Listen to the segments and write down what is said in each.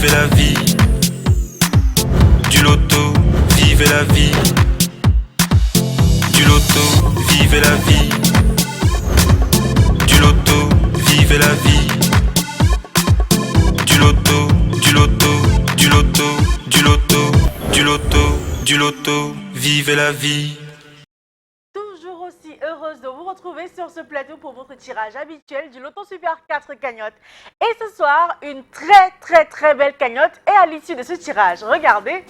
vivez la vie. Du loto, vivez la vie. Du loto, vivez la vie. Du loto, vivez la vie. Du loto, du loto, du loto, du loto, du loto, du loto, vivez la vie. Toujours aussi heureuse de vous retrouver sur ce plateau pour votre tirage habituel du Loto Super 4 cagnotte. Et ce soir, une très belle cagnotte. Et à l'issue de ce tirage, regardez,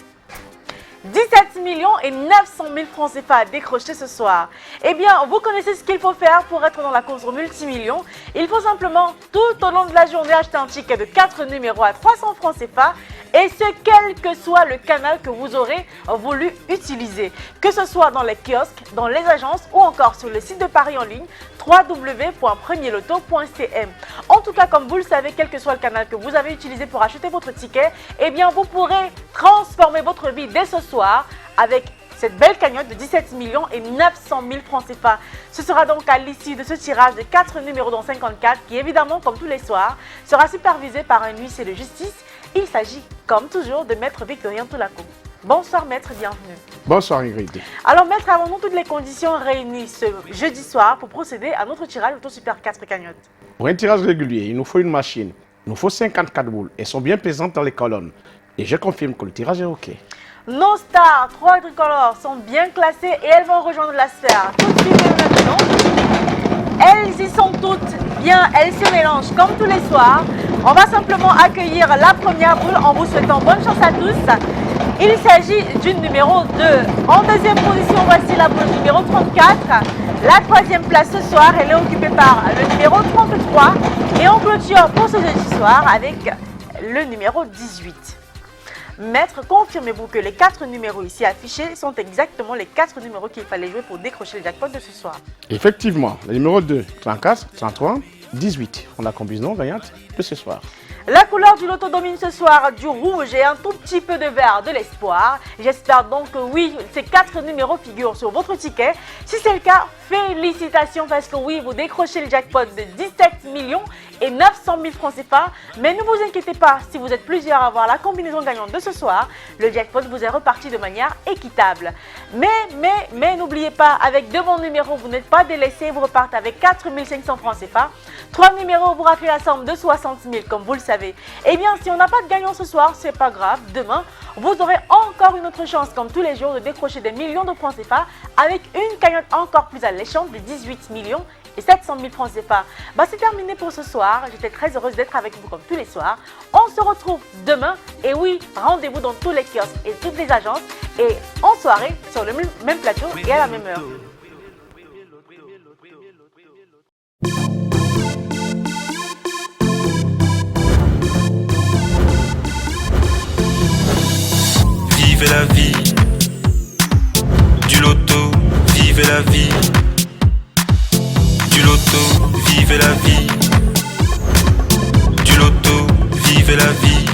17 900 000 francs CFA à décrocher ce soir. Eh bien, vous connaissez ce qu'il faut faire pour être dans la course au multimillion. Il faut simplement, tout au long de la journée, acheter un ticket de 4 numéros à 300 francs CFA. Et ce, quel que soit le canal que vous aurez voulu utiliser. Que ce soit dans les kiosques, dans les agences ou encore sur le site de Paris en ligne, www.premierloto.cm. En tout cas, comme vous le savez, quel que soit le canal que vous avez utilisé pour acheter votre ticket, eh bien, vous pourrez transformer votre vie dès ce soir avec cette belle cagnotte de 17 900 000 francs CFA. Ce sera donc à l'issue de ce tirage de 4 numéros dans 54 qui, évidemment, comme tous les soirs, sera supervisé par un huissier de justice. Il s'agit, comme toujours, de Maître Victorien Toulaco. Bonsoir Maître, bienvenue. Bonsoir Ingrid. Alors Maître, avons-nous toutes les conditions réunies ce jeudi soir pour procéder à notre tirage Loto Super 4 cagnotte? Pour un tirage régulier, il nous faut une machine. Il nous faut 54 boules. Elles sont bien présentes dans les colonnes. Et je confirme que le tirage est OK. Nos stars 3 tricolores sont bien classées et elles vont rejoindre la sphère. Tout de suite maintenant. Elles y sont toutes bien, elles se mélangent comme tous les soirs. On va simplement accueillir la première boule en vous souhaitant bonne chance à tous. Il s'agit d'une numéro 2. En deuxième position, voici la boule numéro 34. La troisième place ce soir, elle est occupée par le numéro 33. Et on clôture pour ce jeudi soir avec le numéro 18. Maître, confirmez-vous que les 4 numéros ici affichés sont exactement les 4 numéros qu'il fallait jouer pour décrocher le jackpot de ce soir? Effectivement, le numéro 2, 34, 33, 18. On a combinaison gagnante de ce soir. La couleur du loto domine ce soir du rouge et un tout petit peu de vert de l'espoir. J'espère donc que oui, ces 4 numéros figurent sur votre ticket. Si c'est le cas, félicitations parce que oui, vous décrochez le jackpot de 17 900 000 francs CFA. Mais ne vous inquiétez pas, si vous êtes plusieurs à avoir la combinaison gagnante de ce soir, le jackpot vous est reparti de manière équitable. Mais n'oubliez pas, avec 2 bons numéros, vous n'êtes pas délaissé, vous repartez avec 4 500 francs CFA. 3 numéros, vous raflez la somme de 60 000 comme vous le savez. Eh bien, si on n'a pas de gagnant ce soir, c'est pas grave. Demain, vous aurez encore une autre chance, comme tous les jours, de décrocher des millions de francs CFA avec une cagnotte encore plus alléchante de 18 700 000 francs CFA. C'est terminé pour ce soir. J'étais très heureuse d'être avec vous comme tous les soirs. On se retrouve demain. Et oui, rendez-vous dans tous les kiosques et toutes les agences. Et en soirée, sur le même plateau et à la même heure. Vivez la vie. Du loto, vivez la vie. Du loto, vivez la vie. Du loto, vivez la vie.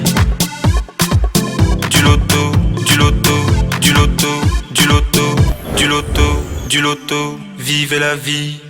Du loto, du loto, du loto, du loto, du loto, du loto, vivez la vie.